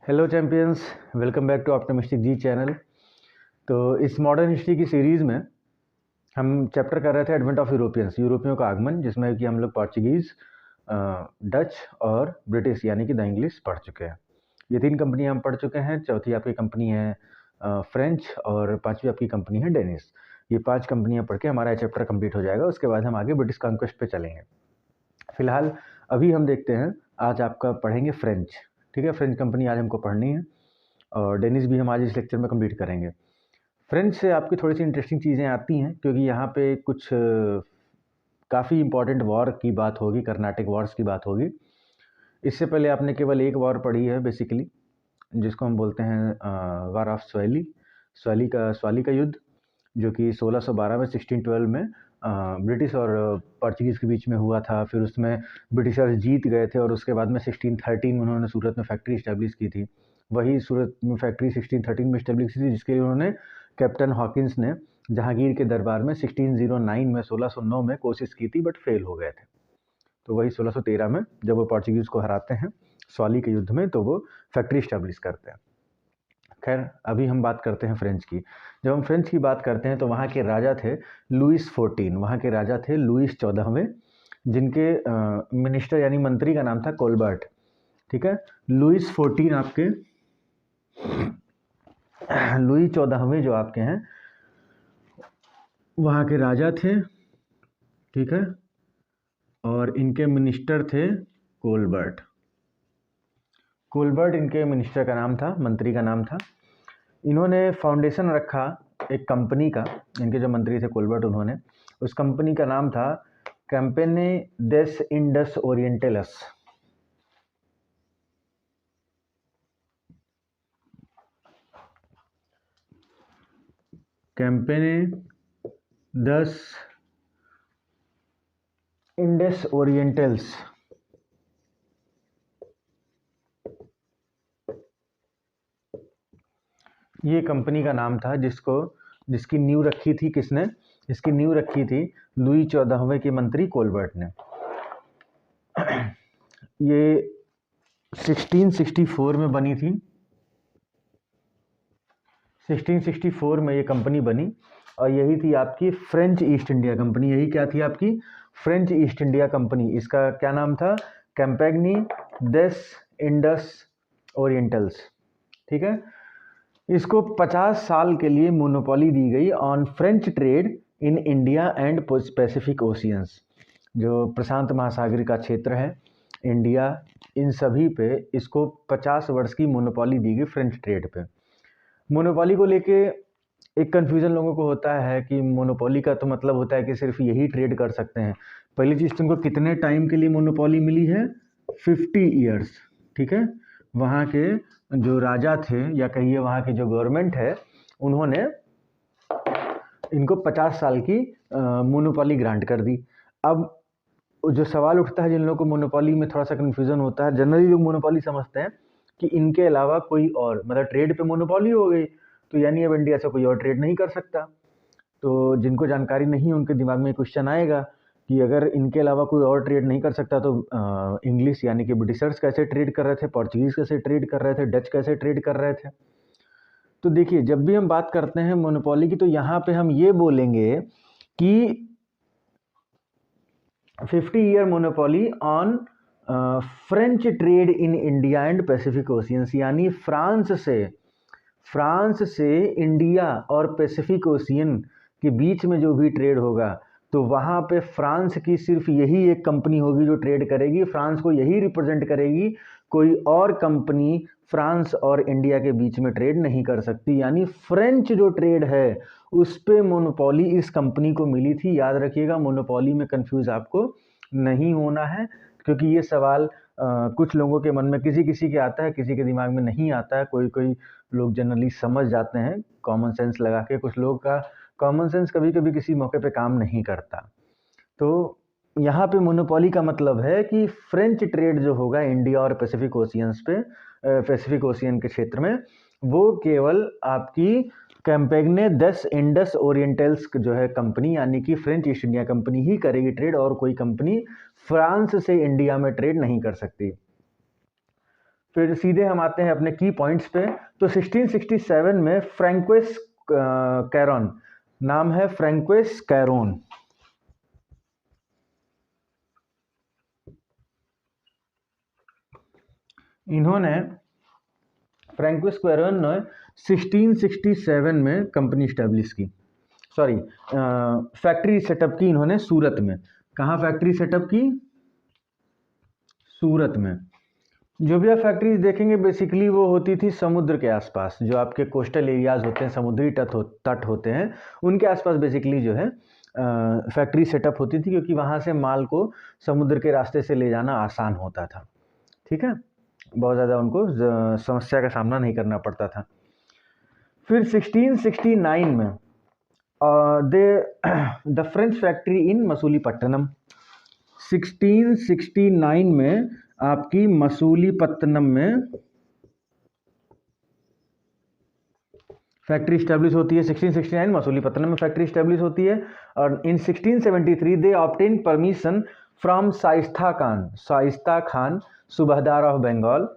Hello champions, welcome back to optimistic G channel. तो इस modern history की series में हम चैप्टर कर रहे थे एडवेंट ऑफ यूरोपियंस, यूरोपियों का आगमन, जिसमें कि हम लोग पोर्चुगीज़, डच और ब्रिटिश यानी कि द इंग्लिश पढ़ चुके हैं। ये तीन कंपनी हम पढ़ चुके हैं। चौथी आपकी कंपनी है फ्रेंच और पांचवी आपकी कंपनी है डेनिस। ये 5 कंपनियां पढ़ के हमारा चैप्टर कंप्लीट हो जाएगा। उसके बाद हम आगे ब्रिटिश कॉन्क्वेस्ट पे चलेंगे। फिलहाल अभी हम देखते हैं, आज आपका पढ़ेंगे फ्रेंच। ठीक है, फ्रेंच कंपनी आज हमको पढ़नी है और डेनिस भी हम आज इस लेक्चर में कंप्लीट करेंगे। फ्रेंच से आपकी थोड़ी सी इंटरेस्टिंग चीज़ें आती हैं, क्योंकि यहाँ पे कुछ काफ़ी इंपॉर्टेंट वॉर की बात होगी, कर्नाटिक वॉर्स की बात होगी। इससे पहले आपने केवल एक वॉर पढ़ी है बेसिकली, जिसको हम बोलते हैं वार ऑफ स्वाली का युद्ध, जो कि 1612 में 1612 में ब्रिटिश और पोर्चुगीज़ के बीच में हुआ था। फिर उसमें ब्रिटिशर्स जीत गए थे और उसके बाद में 1613 में उन्होंने सूरत में फैक्ट्री इस्टेब्लिश की थी। वही सूरत में फैक्ट्री 1613 में इस्टेब्लिश की थी, जिसके लिए उन्होंने कैप्टन हॉकिंस ने जहांगीर के दरबार में 1609 में 1609 में कोशिश की थी, बट फेल हो गए थे। तो वही 1613 में जब वो पोर्चुगीज़ को हराते हैं स्वाली के युद्ध में, तो वो फैक्ट्री इस्टेब्लिश करते हैं। खैर, अभी हम बात करते हैं फ्रेंच की। जब हम फ्रेंच की बात करते हैं तो वहाँ के राजा थे लुइस 14, वहाँ के राजा थे लुइस 14वें, जिनके मिनिस्टर यानी मंत्री का नाम था कोलबर्ट। ठीक है, लुइस 14 आपके लुई 14वें जो आपके हैं वहाँ के राजा थे। ठीक है, और इनके मिनिस्टर थे कोलबर्ट। कोलबर्ट इनके मिनिस्टर का नाम था, मंत्री का नाम था। इन्होंने फाउंडेशन रखा एक कंपनी का। इनके जो मंत्री थे कोलबर्ट, उन्होंने उस कंपनी का नाम था कैम्पेने डेस इंडस ओरिएंटलस। कैम्पेने दस इंडस ओरिएंटल्स। ये कंपनी का नाम था जिसकी नींव रखी थी किसने? इसकी नींव रखी थी लुई 14वें के मंत्री कोलबर्ट ने। ये 1664 में बनी थी। 1664 में ये कंपनी बनी और यही थी आपकी फ्रेंच ईस्ट इंडिया कंपनी। यही क्या थी आपकी? French east India company. इसका क्या नाम था? कैम्पेनी डेस इंडस ओरिएंटल्स। ठीक है, इसको 50 साल के लिए मोनोपोली दी गई on French trade in India and Pacific oceans. जो प्रशांत महासागर का क्षेत्र है, इंडिया, इन सभी पे इसको 50 वर्ष की मोनोपोली दी गई फ्रेंच ट्रेड पे। मोनोपोली को लेके एक कन्फ्यूज़न लोगों को होता है कि मोनोपोली का तो मतलब होता है कि सिर्फ यही ट्रेड कर सकते हैं। पहली चीज़, तुमको कितने टाइम के लिए मोनोपोली मिली है? 50 ईयर्स। ठीक है, वहाँ के जो राजा थे या कहिए वहाँ की जो गवर्नमेंट है, उन्होंने इनको 50 साल की मोनोपोली ग्रांट कर दी। अब जो सवाल उठता है, जिन लोगों को मोनोपोली में थोड़ा सा कन्फ्यूज़न होता है, जनरली लोग मोनोपोली समझते हैं कि इनके अलावा कोई और, मतलब ट्रेड पे मोनोपोली हो गई तो यानी अब इंडिया से कोई और ट्रेड नहीं कर सकता। तो जिनको जानकारी नहीं है उनके दिमाग में क्वेश्चन आएगा कि अगर इनके अलावा कोई और ट्रेड नहीं कर सकता तो इंग्लिश यानी कि ब्रिटिशर्स कैसे ट्रेड कर रहे थे, पोर्चुगीज़ कैसे ट्रेड कर रहे थे, डच कैसे ट्रेड कर रहे थे? तो देखिए, जब भी हम बात करते हैं मोनोपोली की, तो यहाँ पे हम ये बोलेंगे कि 50 year monopoly on French trade in India and Pacific oceans, यानी फ्रांस से इंडिया और पैसिफिक ओशियन के बीच में जो भी ट्रेड होगा, तो वहाँ पे फ्रांस की सिर्फ यही एक कंपनी होगी जो ट्रेड करेगी। फ्रांस को यही रिप्रेजेंट करेगी, कोई और कंपनी फ्रांस और इंडिया के बीच में ट्रेड नहीं कर सकती। यानी फ्रेंच जो ट्रेड है उस पे मोनोपोली इस कंपनी को मिली थी। याद रखिएगा, मोनोपोली में कंफ्यूज आपको नहीं होना है, क्योंकि ये सवाल कुछ लोगों के मन में किसी किसी के आता है, किसी के दिमाग में नहीं आता है। कोई कोई लोग जनरली समझ जाते हैं कॉमन सेंस लगा के, कुछ लोगों का कॉमन सेंस कभी कभी किसी मौके पे काम नहीं करता। तो यहाँ पे मोनोपोली का मतलब है कि फ्रेंच ट्रेड जो होगा इंडिया और पैसिफिक ओशियंस पे, पैसिफिक ओशियन के क्षेत्र में, वो केवल आपकी कैम्पेने डेस इंडस ओरिएंटल्स जो है कंपनी, यानी कि फ्रेंच ईस्ट इंडिया कंपनी ही करेगी ट्रेड, और कोई कंपनी फ्रांस से इंडिया में ट्रेड नहीं कर सकती। फिर सीधे हम आते हैं अपने की पॉइंट्स पे। तो 1667 में फ्रैंकोइस कैरोन, नाम है फ्रैंकोइस कैरोन। इन्होंने फ्रैंकोइस कैरोन ने 1667 में कंपनी स्टैब्लिश की, सॉरी फैक्ट्री सेटअप की इन्होंने सूरत में। कहाँ फैक्ट्री सेटअप की? सूरत में। जो भी आप फैक्ट्रीज देखेंगे बेसिकली वो होती थी समुद्र के आसपास, जो आपके कोस्टल एरियाज होते हैं, समुद्री तट होते हैं, उनके आसपास बेसिकली जो है फैक्ट्री सेटअप होती थी, क्योंकि वहाँ से माल को समुद्र के रास्ते से ले जाना आसान होता था। ठीक है, बहुत ज़्यादा उनको समस्या का सामना नहीं करना पड़ता था। फिर 1669 में the French factory in Masulipatnam, 1669 में आपकी मसूलीपट्टनम में फैक्ट्री स्टैब्लिश होती है। 1669 मसूलीपट्टनम में फैक्ट्री स्टैब्लिश होती है। और in 1673 they obtain permission from Shaista Khan subedar of Bengal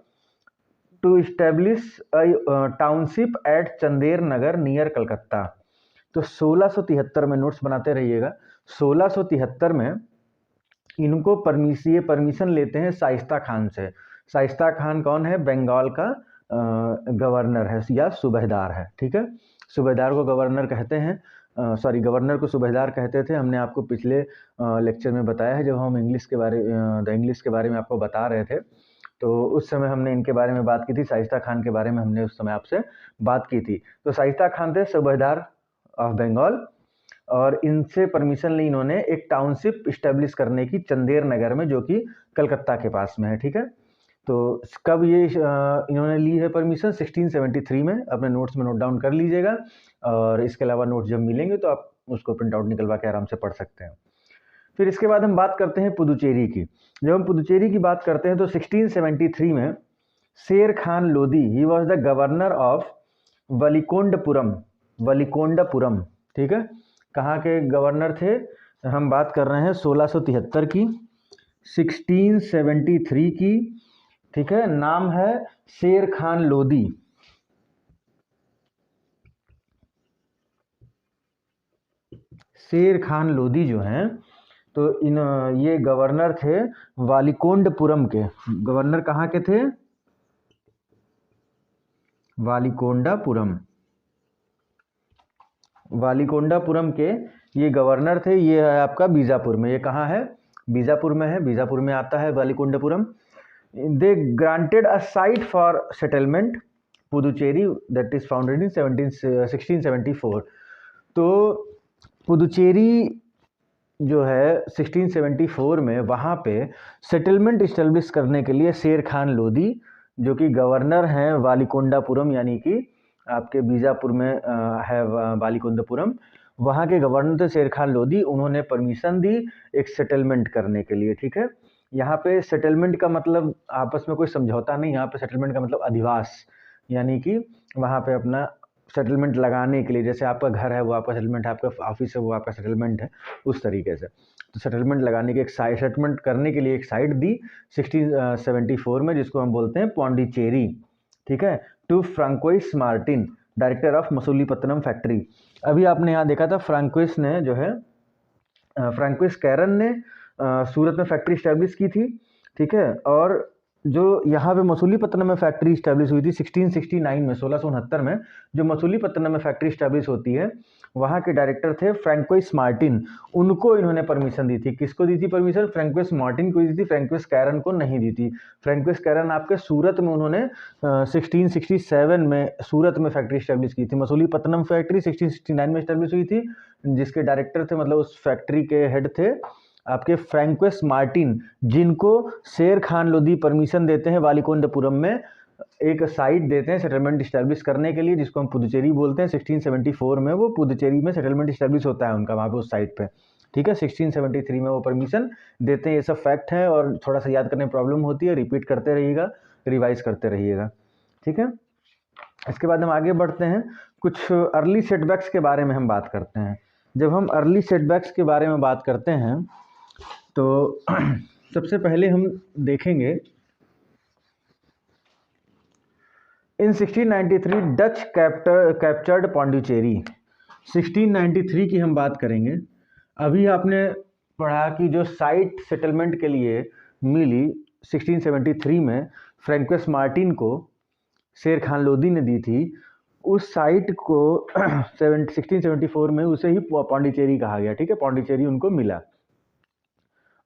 to establish township at Chander Nagar near Calcutta. तो 1673 में, नोट्स बनाते रहिएगा, 1673 में इनको परमिशन लेते हैं शाइस्ता खान से। शाइस्ता खान कौन है? बंगाल का गवर्नर है या सूबेदार है। ठीक है, सूबेदार को गवर्नर कहते हैं, सॉरी गवर्नर को सूबेदार कहते थे। हमने आपको पिछले लेक्चर में बताया है, जब हम इंग्लिश के बारे में आपको बता रहे थे, तो उस समय हमने इनके बारे में बात की थी, शाइस्ता खान के बारे में हमने उस समय आपसे बात की थी। तो शाइस्ता खान थे सूबेदार ऑफ बंगाल, और इनसे परमिशन ली इन्होंने एक टाउनशिप इस्टेब्लिश करने की चंदेर नगर में, जो कि कलकत्ता के पास में है। ठीक है, तो कब ये इन्होंने ली है परमिशन? 1673 में। अपने नोट्स में नोट डाउन कर लीजिएगा, और इसके अलावा नोट्स जब मिलेंगे तो आप उसको प्रिंट आउट निकलवा के आराम से पढ़ सकते हैं। फिर इसके बाद हम बात करते हैं पुदुचेरी की। जब हम पुदुचेरी की बात करते हैं तो 1673 में Sher Khan Lodi, he was the governor of Valikondapuram. ठीक है, कहाँ के गवर्नर थे? हम बात कर रहे हैं 1673 की, 1673 की। ठीक है, नाम है शेर खान लोधी। शेर खान लोधी जो हैं, तो ये गवर्नर थे वालिकोंडपुरम के। गवर्नर कहाँ के थे? वालिकोंडापुरम के ये गवर्नर थे। ये है आपका बीजापुर में। ये कहाँ है? बीजापुर में है, बीजापुर में आता है Valikondapuram. They granted a site for settlement Puducherry that is founded in 1674। तो पुदुचेरी जो है 1674 में वहाँ पे सेटलमेंट इस्टेब्लिश करने के लिए शेर खान लोधी, जो कि गवर्नर हैं वालिकोंडापुरम, यानी कि आपके बीजापुर में है वालिकोंडापुरम, वहाँ के गवर्नर थे शेर खान लोधी। उन्होंने परमिशन दी एक सेटलमेंट करने के लिए। ठीक है, यहाँ पे सेटलमेंट का मतलब आपस में कोई समझौता नहीं, यहाँ पे सेटलमेंट का मतलब अधिवास, यानी कि वहाँ पे अपना सेटलमेंट लगाने के लिए, जैसे आपका घर है वो आपका सेटलमेंट है, आपका ऑफिस है वो आपका सेटलमेंट है, उस तरीके से। तो सेटलमेंट लगाने की एक साइट, सेटलमेंट करने के लिए एक साइट दी 1674 में, जिसको हम बोलते हैं पौंडीचेरी। ठीक है, to Francois Martin, director of Masulipatnam factory. अभी आपने यहाँ देखा था फ्रैंकोइस ने जो है फ्रैंकोइस कैरन ने सूरत में फैक्ट्री स्टैब्लिश की थी। ठीक है, और जो यहाँ पे मसूलीपट्टनम में फैक्ट्री स्टैब्लिश हुई थी 1669 में, 1669 में जो मसूलीपट्टनम में फैक्ट्री स्टैब्लिश होती है, वहाँ के डायरेक्टर थे फ्रैंकोइस मार्टिन। उनको इन्होंने परमिशन दी थी। किसको दी थी परमिशन? फ्रैंकोइस मार्टिन को दी थी, फ्रैंकोइस कैरन को नहीं दी थी। फ्रैंकोइस कैरन आपके सूरत में उन्होंने 1667 में सूरत में फैक्ट्री स्टैब्लिश की थी। मसूलीपट्टनम फैक्ट्री 1669 में स्टैब्लिश हुई थी, जिसके डायरेक्टर थे, मतलब उस फैक्ट्री के हेड थे आपके फ्रैंकोइस मार्टिन, जिनको शेर खान लोधी परमिशन देते हैं वालिकोंडपुरम में एक साइट देते हैं सेटलमेंट इस्टेब्लिश करने के लिए, जिसको हम पुदुचेरी बोलते हैं। 1674 में वो पुदुचेरी में सेटलमेंट इस्टेब्लिश होता है उनका वहाँ पे उस साइट पे। ठीक है, 1673 में वो परमिशन देते हैं। ये सब फैक्ट है, और थोड़ा सा याद करने में प्रॉब्लम होती है, रिपीट करते रहिएगा, रिवाइज करते रहिएगा। ठीक है, इसके बाद हम आगे बढ़ते हैं, कुछ अर्ली सेटबैक्स के बारे में हम बात करते हैं। जब हम अर्ली सेटबैक्स के बारे में बात करते हैं तो सबसे पहले हम देखेंगे इन 1693 डच कैप्चर्ड पौंडीचेरी। 1693 की हम बात करेंगे। अभी आपने पढ़ा कि जो साइट सेटलमेंट के लिए मिली 1673 में फ्रैंकोइस मार्टिन को शेर खान लोदी ने दी थी, उस साइट को 1674 में उसे ही पौंडीचेरी कहा गया। ठीक है, पौंडीचेरी उनको मिला।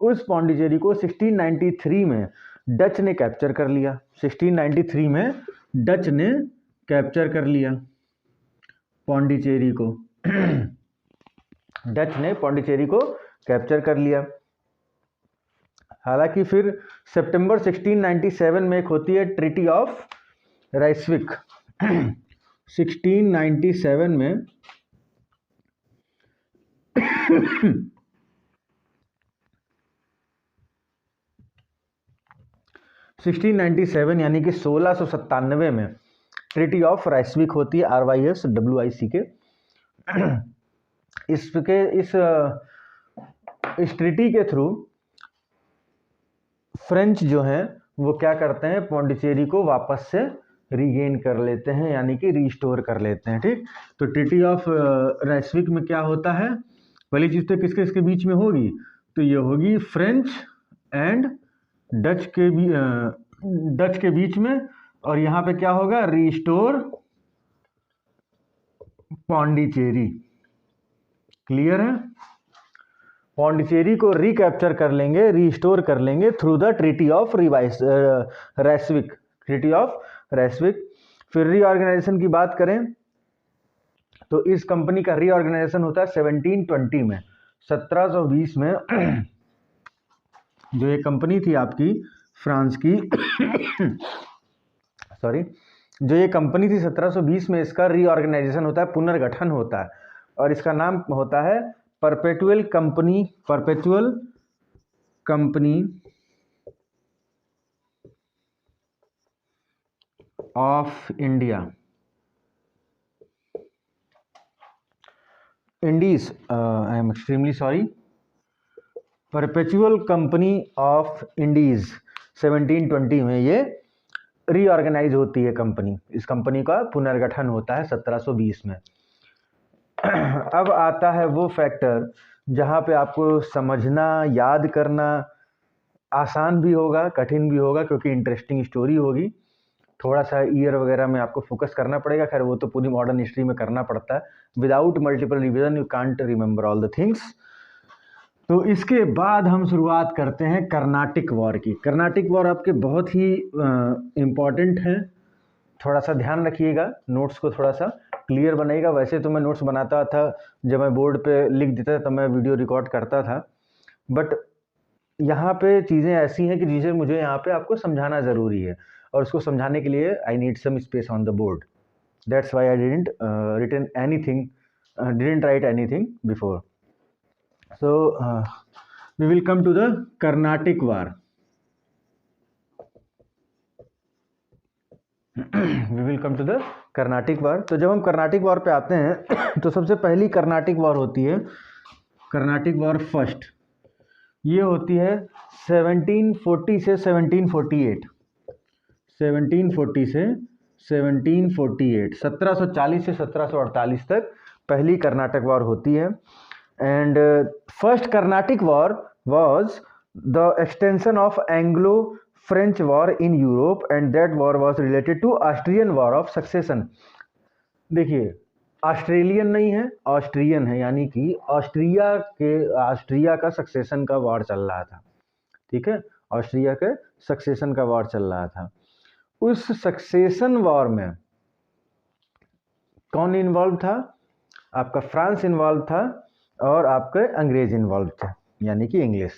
उस पौंडीचेरी को 1693 में डच ने कैप्चर कर लिया। 1693 में डच ने कैप्चर कर लिया पौंडीचेरी को। डच ने पौंडीचेरी को कैप्चर कर लिया। हालांकि फिर सितंबर 1697 में एक होती है ट्रीटी ऑफ राइस्विक। 1697 में 1697 यानी कि 1697 में ट्रीटी ऑफ राइस्विक होती है, RYSWICK। इस ट्रीटी के थ्रू फ्रेंच जो हैं वो क्या करते हैं, पौंडीचेरी को वापस से रीगेन कर लेते हैं, यानी कि रिस्टोर कर लेते हैं। ठीक, तो ट्रीटी ऑफ राइस्विक में क्या होता है, पहली चीज तो किसके इसके बीच में होगी, तो ये होगी फ्रेंच एंड डच के बीच में, और यहाँ पे क्या होगा, रिस्टोर पौंडीचेरी। क्लियर है? पौंडीचेरी को रिकैप्चर कर लेंगे, रिस्टोर कर लेंगे through the treaty of Ryswick. Treaty of Ryswick. फिर रीऑर्गेनाइजेशन की बात करें तो इस कंपनी का रीऑर्गेनाइजेशन होता है 1720 में। 1720 में जो ये कंपनी थी आपकी फ्रांस की सॉरी, जो ये कंपनी थी 1720 में, इसका रीऑर्गेनाइजेशन होता है, पुनर्गठन होता है, और इसका नाम होता है perpetual company of Indies. I am extremely sorry, perpetual company of Indies 1720 में ये रीऑर्गेनाइज होती है कंपनी। इस कंपनी का पुनर्गठन होता है 1720 में। अब आता है वो फैक्टर जहाँ पे आपको समझना, याद करना आसान भी होगा, कठिन भी होगा, क्योंकि इंटरेस्टिंग स्टोरी होगी। थोड़ा सा ईयर वगैरह में आपको फोकस करना पड़ेगा, खैर वो तो पूरी मॉडर्न हिस्ट्री में करना पड़ता है। Without multiple revision you can't remember all the things. तो इसके बाद हम शुरुआत करते हैं कर्नाटिक वॉर की। कर्नाटिक वॉर आपके बहुत ही इम्पॉर्टेंट है, थोड़ा सा ध्यान रखिएगा, नोट्स को थोड़ा सा क्लियर बनाइएगा। वैसे तो मैं नोट्स बनाता था, जब मैं बोर्ड पे लिख देता था तो मैं वीडियो रिकॉर्ड करता था, बट यहाँ पे चीज़ें ऐसी हैं कि जिसे मुझे यहाँ पे आपको समझाना ज़रूरी है, और उसको समझाने के लिए I need some space on the board. That's why I didn't write anything before. So we will come to the Carnatic War. We will come to the Carnatic War. तो जब हम कर्नाटिक वॉर पे आते हैं तो सबसे पहली Carnatic war होती है कर्नाटिक वॉर फर्स्ट। ये होती है 1740 से 1748। 1740 से 1748, 1740 से 1748 तक पहली कर्नाटक वॉर होती है। And first Carnatic War was the extension of Anglo-French War in Europe, and that war was related to Austrian War of Succession। देखिए, ऑस्ट्रेलियन नहीं है, ऑस्ट्रियन है, यानी कि ऑस्ट्रिया का सक्सेशन का वॉर चल रहा था। ठीक है, ऑस्ट्रिया के सक्सेशन का वॉर चल रहा था। उस सक्सेशन वॉर में कौन इन्वॉल्व था? आपका फ्रांस इन्वॉल्व था, और आपके अंग्रेज इन्वॉल्व थे, यानी कि इंग्लिश।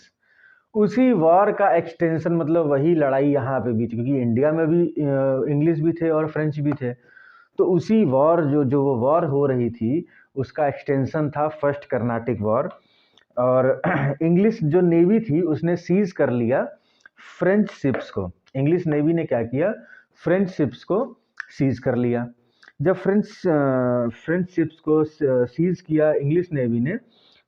उसी वॉर का एक्सटेंशन, मतलब वही लड़ाई यहाँ पे भी थी, क्योंकि इंडिया में भी इंग्लिश भी थे और फ्रेंच भी थे। तो उसी वॉर जो वो वॉर हो रही थी, उसका एक्सटेंशन था फर्स्ट कर्नाटिक वॉर। और इंग्लिश जो नेवी थी उसने सीज कर लिया फ्रेंच शिप्स को। इंग्लिश नेवी ने क्या किया? फ्रेंच शिप्स को सीज कर लिया। जब फ्रेंच शिप्स को सीज किया इंग्लिश नेवी ने,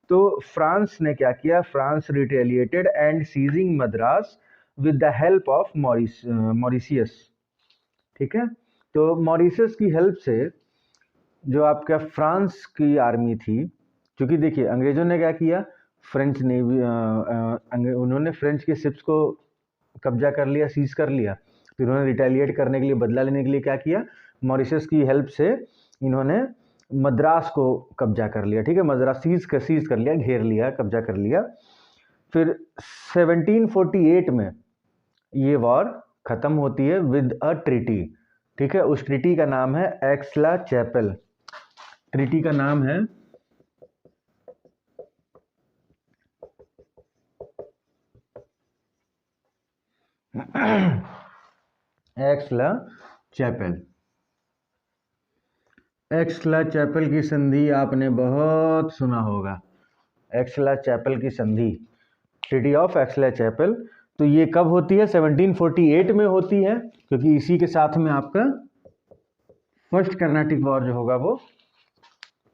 तो फ्रांस ने क्या किया? France retaliated and seizing Madras with the help of Mauritius. ठीक है, तो मॉरिशस की हेल्प से जो आपका फ्रांस की आर्मी थी, क्योंकि देखिए अंग्रेज़ों ने क्या किया, फ्रेंच नेवी उन्होंने फ्रेंच के शिप्स को कब्जा कर लिया, सीज कर लिया। फिर उन्होंने रिटेलिएट करने के लिए, बदला लेने के लिए क्या किया, मॉरिशस की हेल्प से इन्होंने मद्रास को कब्जा कर लिया। ठीक है, मद्रास सीज कर लिया, घेर लिया, कब्जा कर लिया। फिर 1748 में ये वॉर ख़त्म होती है विद अ ट्रीटी। ठीक है, उस ट्रीटी का नाम है एक्सला चैपल। ट्रीटी का नाम है एक्सला चैपल। एक्सला चैपल की संधि आपने बहुत सुना होगा, एक्सला चैपल की संधि, ट्रीटी ऑफ एक्सला चैपल। तो ये कब होती है? 1748 में होती है, क्योंकि इसी के साथ में आपका फर्स्ट कर्नाटिक वॉर जो होगा वो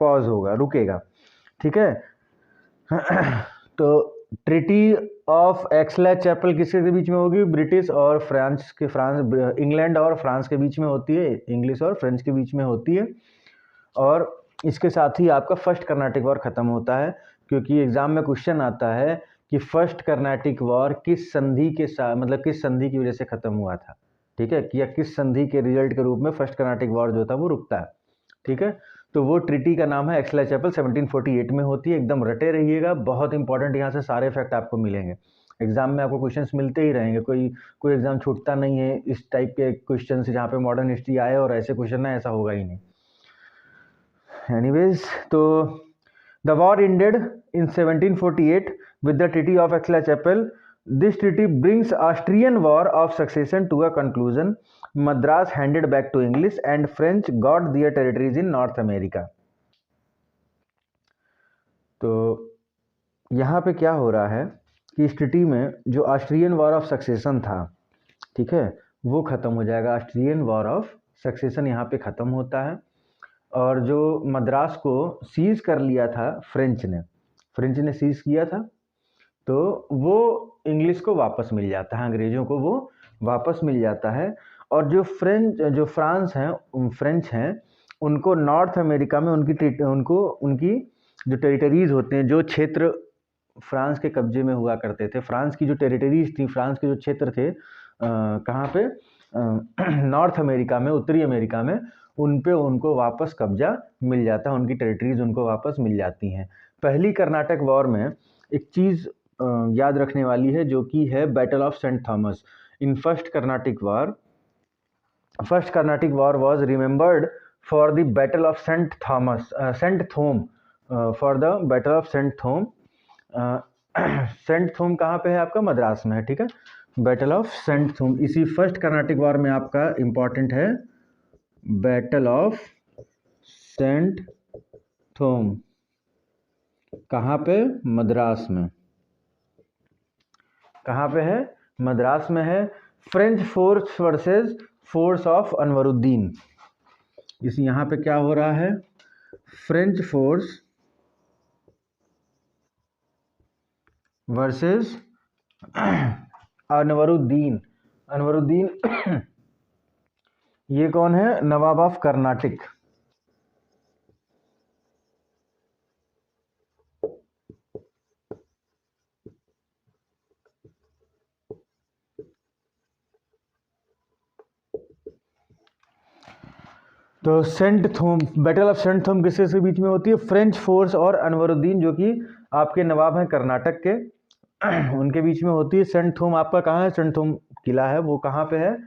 पॉज होगा, रुकेगा। ठीक है तो ट्रीटी ऑफ एक्सला चैपल किसके बीच में होगी? ब्रिटिश और इंग्लैंड और फ्रांस के बीच में होती है, इंग्लिश और फ्रेंच के बीच में होती है। और इसके साथ ही आपका फर्स्ट कर्नाटिक वॉर खत्म होता है, क्योंकि एग्जाम में क्वेश्चन आता है कि फर्स्ट कर्नाटिक वॉर किस संधि के साथ, मतलब किस संधि की वजह से खत्म हुआ था। ठीक है, कि या किस संधि के रिजल्ट के रूप में फर्स्ट कर्नाटिक वॉर जो था वो रुकता है। ठीक है, तो वो ट्रीटी का नाम है एक्सला चैपल, 1748 में होती है। एकदम रटे रहिएगा, बहुत इंपॉर्टेंट, यहाँ से सारे फैक्ट आपको मिलेंगे। एग्जाम में आपको क्वेश्चंस मिलते ही रहेंगे, कोई एग्जाम छूटता नहीं है इस टाइप के क्वेश्चन जहाँ पे मॉडर्न हिस्ट्री आए और ऐसे क्वेश्चन है, ऐसा होगा ही नहीं। Anyways, तो the war ended in 1748 with the Treaty of Aix-la-Chapelle. This treaty brings Austrian War of Succession to a conclusion. Madras handed back to English and French got their territories in North America. तो यहाँ पे क्या हो रहा है कि इस treaty में जो ऑस्ट्रियन वॉर ऑफ सक्सेशन था, ठीक है, वो ख़त्म हो जाएगा। ऑस्ट्रियन वॉर ऑफ सक्सेशन यहाँ पे ख़त्म होता है। और जो मद्रास को सीज कर लिया था फ्रेंच ने सीज किया था, तो वो इंग्लिश को वापस मिल जाता है, अंग्रेज़ों को वो वापस मिल जाता है। और जो फ्रेंच हैं उनको नॉर्थ अमेरिका में उनकी जो टेरिटरीज़ होते हैं, जो क्षेत्र फ्रांस के कब्जे में हुआ करते थे, फ्रांस की जो टेरिटरीज़ थी, फ्रांस के जो क्षेत्र थे, कहाँ पे, नॉर्थ अमेरिका में, उत्तरी अमेरिका में, उन पे उनको वापस कब्जा मिल जाता है, उनकी टेरिटरीज उनको वापस मिल जाती हैं। पहली कर्नाटक वॉर में एक चीज़ याद रखने वाली है, जो कि है battle of Saint Thomas. In first Carnatic war was remembered for the battle of Saint Thome, for the battle of Saint Thome. Saint Thome कहाँ पे है? आपका मद्रास में है। ठीक है, बैटल ऑफ सेंट थोम इसी फर्स्ट कर्नाटिक वॉर में आपका इंपॉर्टेंट है। बैटल ऑफ सेंट थोम कहाँ पे? मद्रास में। कहाँ पे है? मद्रास में है। French force versus force of Anwaruddin. इस यहाँ पे क्या हो रहा है? French force versus Anwaruddin. ये कौन है? नवाब ऑफ कर्नाटिक। तो बैटल ऑफ सेंट थोम किसके बीच में होती है? फ्रेंच फोर्स और अनवरुद्दीन, जो कि आपके नवाब हैं कर्नाटक के, उनके बीच में होती है। सेंट थोम आपका कहाँ है? सेंट थोम किला है, वो कहाँ पे है?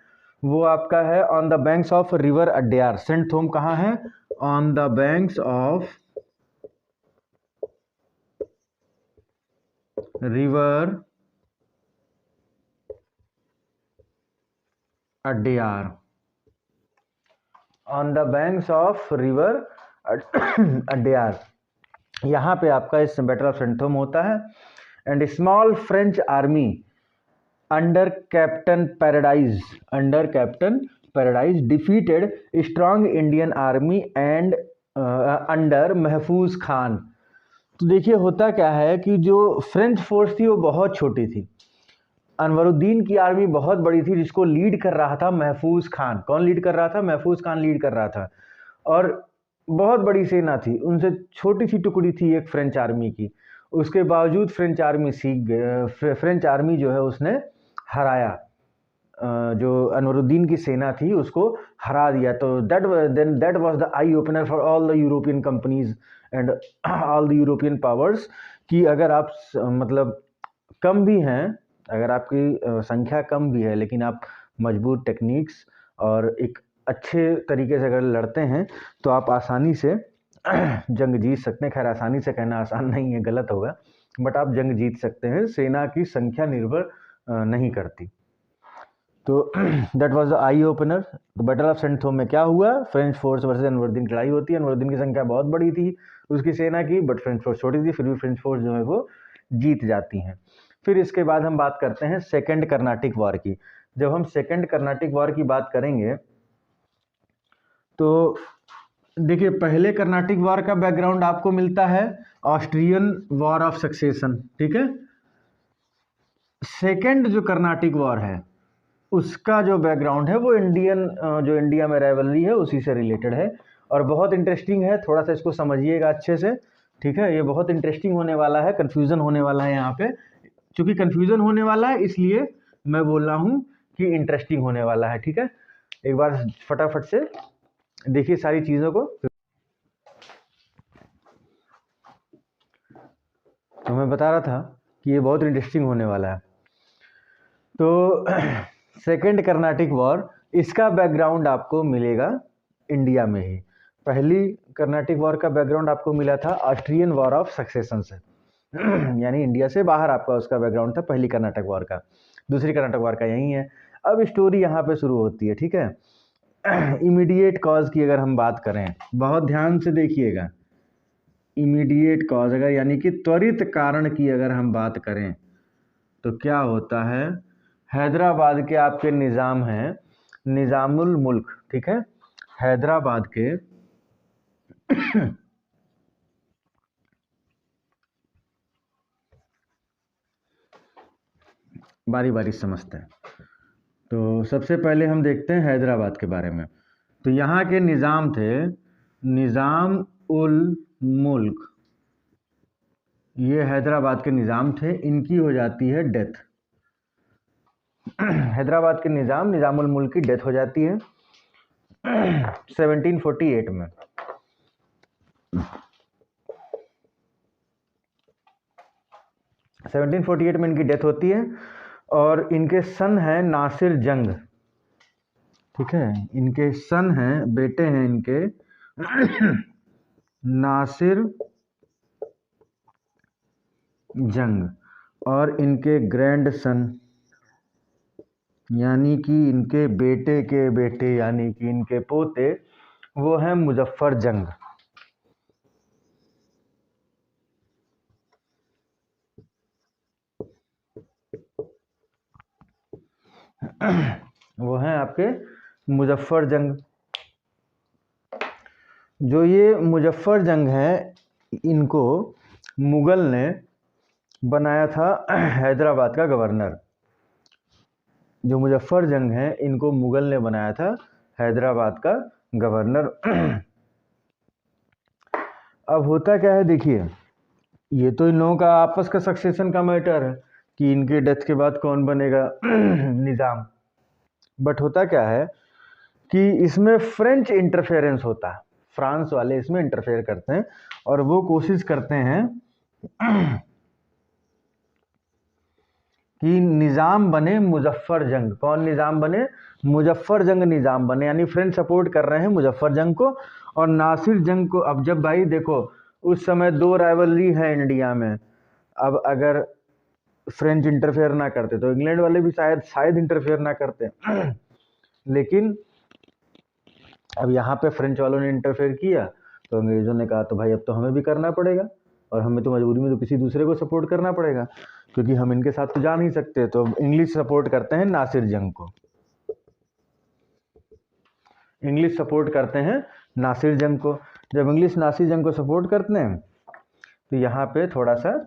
वो आपका है on the banks of river Adyar. Saint Thome कहाँ है? On the banks of river Adyar, on the banks of river Adyar. यहाँ पे आपका इस बैटल ऑफ सेंट थोम होता है। And small French army under captain paradise defeated strong Indian army and under महफूज खान। तो देखिए होता क्या है कि जो फ्रेंच फोर्स थी वो बहुत छोटी थी, अनवरुद्दीन की आर्मी बहुत बड़ी थी, जिसको लीड कर रहा था महफूज खान। कौन लीड कर रहा था? महफूज खान लीड कर रहा था। और बहुत बड़ी सेना थी, उनसे छोटी सी टुकड़ी थी एक फ्रेंच आर्मी की। उसके बावजूद फ्रेंच आर्मी सीख गए, फ्रेंच आर्मी जो है उसने हराया, जो अनवरुद्दीन की सेना थी उसको हरा दिया। तो that was the eye opener for all the European companies and all the European powers, कि अगर आप मतलब कम भी हैं, अगर आपकी संख्या कम भी है, लेकिन आप मजबूत टेक्निक्स और एक अच्छे तरीके से अगर लड़ते हैं तो आप आसानी से जंग जीत सकते हैं। खैर आसानी से कहना आसान नहीं है, गलत होगा, बट आप जंग जीत सकते हैं। सेना की संख्या निर्भर नहीं करती। तो that was the eye opener. The battle of Saint Thome में क्या हुआ? फ्रेंच फोर्स वर्सेस अनवरुद्दीन की लड़ाई होती है। अनवरुद्दीन की संख्या बहुत बड़ी थी उसकी सेना की, बट फ्रेंच फोर्स छोटी थी, फिर भी फ्रेंच फोर्स जो है वो जीत जाती हैं। फिर इसके बाद हम बात करते हैं सेकेंड कर्नाटिक वॉर की। जब हम सेकेंड कर्नाटिक वॉर की बात करेंगे तो देखिए, पहले कर्नाटिक वॉर का बैकग्राउंड आपको मिलता है ऑस्ट्रियन वॉर ऑफ सक्सेशन, ठीक है। सेकेंड जो कर्नाटिक वॉर है उसका जो बैकग्राउंड है वो जो इंडिया में राइवलरी है उसी से रिलेटेड है, और बहुत इंटरेस्टिंग है। थोड़ा सा इसको समझिएगा अच्छे से, ठीक है। ये बहुत इंटरेस्टिंग होने वाला है, कन्फ्यूज़न होने वाला है यहाँ पे। चूँकि कन्फ्यूज़न होने वाला है इसलिए मैं बोल रहा हूँ कि इंटरेस्टिंग होने वाला है, ठीक है। एक बार फटाफट से देखिए सारी चीज़ों को। तो मैं बता रहा था कि ये बहुत इंटरेस्टिंग होने वाला है। तो सेकेंड कर्नाटिक वॉर, इसका बैकग्राउंड आपको मिलेगा इंडिया में ही। पहली कर्नाटिक वॉर का बैकग्राउंड आपको मिला था ऑस्ट्रियन वॉर ऑफ सक्सेशन से यानी इंडिया से बाहर आपका उसका बैकग्राउंड था पहली कर्नाटक वॉर का। दूसरी कर्नाटक वॉर का यही है। अब स्टोरी यहाँ पे शुरू होती है, ठीक है। इमीडिएट कॉज की अगर हम बात करें, बहुत ध्यान से देखिएगा। इमीडिएट कॉज अगर यानी कि त्वरित कारण की अगर हम बात करें तो क्या होता है? हैदराबाद के आपके निज़ाम हैं निज़ामुल मुल्क, ठीक है। हैदराबाद के बारी बारी समझते हैं। तो सबसे पहले हम देखते हैं हैदराबाद के बारे में। तो यहाँ के निज़ाम थे निज़ाम उल मुल्क, ये हैदराबाद के निज़ाम थे। इनकी हो जाती है डेथ। हैदराबाद के निज़ामुल मुल्क की डेथ हो जाती है 1748 में। 1748 में इनकी डेथ होती है, और इनके सन हैं नासिर जंग, ठीक है। इनके सन हैं, बेटे हैं इनके नासिर जंग, और इनके ग्रैंड सन यानी कि इनके बेटे के बेटे यानी कि इनके पोते, वो हैं मुजफ्फर जंग। वो हैं आपके मुजफ्फर जंग। जो ये मुजफ्फर जंग हैं, इनको मुगल ने बनाया था हैदराबाद का गवर्नर। जो मुजफ्फर जंग हैं इनको मुगल ने बनाया था हैदराबाद का गवर्नर। अब होता क्या है, देखिए, ये तो इन लोगों का आपस का सक्सेशन का मैटर है कि इनके डेथ के बाद कौन बनेगा निज़ाम। बट होता क्या है कि इसमें फ्रेंच इंटरफेरेंस होता है। फ्रांस वाले इसमें इंटरफेयर करते हैं और वो कोशिश करते हैं कि निज़ाम बने मुजफ्फर जंग। कौन निज़ाम बने? मुजफ्फर जंग निज़ाम बने, यानी फ्रेंच सपोर्ट कर रहे हैं मुजफ्फर जंग को और नासिर जंग को। अब जब भाई देखो, उस समय दो राइवलरी है इंडिया में। अब अगर फ्रेंच इंटरफेयर ना करते तो इंग्लैंड वाले भी शायद इंटरफेयर ना करते लेकिन अब यहाँ पे फ्रेंच वालों ने इंटरफेयर किया तो अंग्रेज़ों ने कहा तो भाई अब तो हमें भी करना पड़ेगा, और हमें तो मजबूरी में तो किसी दूसरे को सपोर्ट करना पड़ेगा, क्योंकि हम इनके साथ तो जा नहीं सकते। तो इंग्लिश सपोर्ट करते हैं नासिर जंग को। इंग्लिश सपोर्ट करते हैं नासिर जंग को। जब इंग्लिश नासिर जंग को सपोर्ट करते हैं तो यहाँ पे थोड़ा सा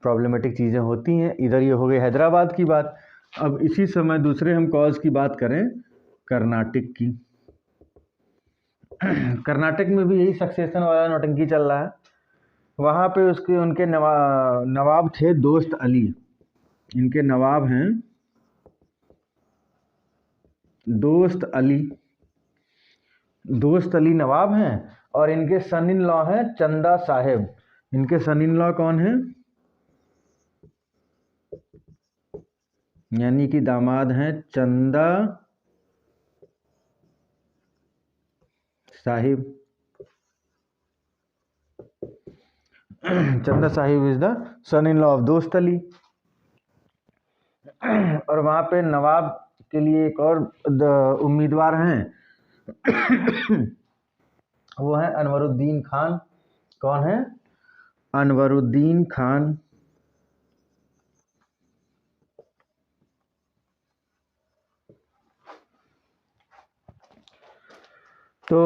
प्रॉब्लमेटिक चीज़ें होती हैं। इधर ये हो गई हैदराबाद की बात। अब इसी समय दूसरे हम कॉज की बात करें कर्नाटक की। कर्नाटक में भी यही सक्सेशन वाला नौटंकी चल रहा है। वहाँ पे उनके नवाब थे दोस्त अली। इनके नवाब हैं दोस्त अली। दोस्त अली नवाब हैं और इनके सन इन लॉ हैं चंदा साहेब। इनके सन इन लॉ कौन हैं? यानी कि दामाद हैं Chanda Sahib. Chanda Sahib is the son in law of Dost Ali. और वहाँ पे नवाब के लिए एक और उम्मीदवार हैं वो है अनवरुद्दीन खान। कौन है? अनवरुद्दीन खान। तो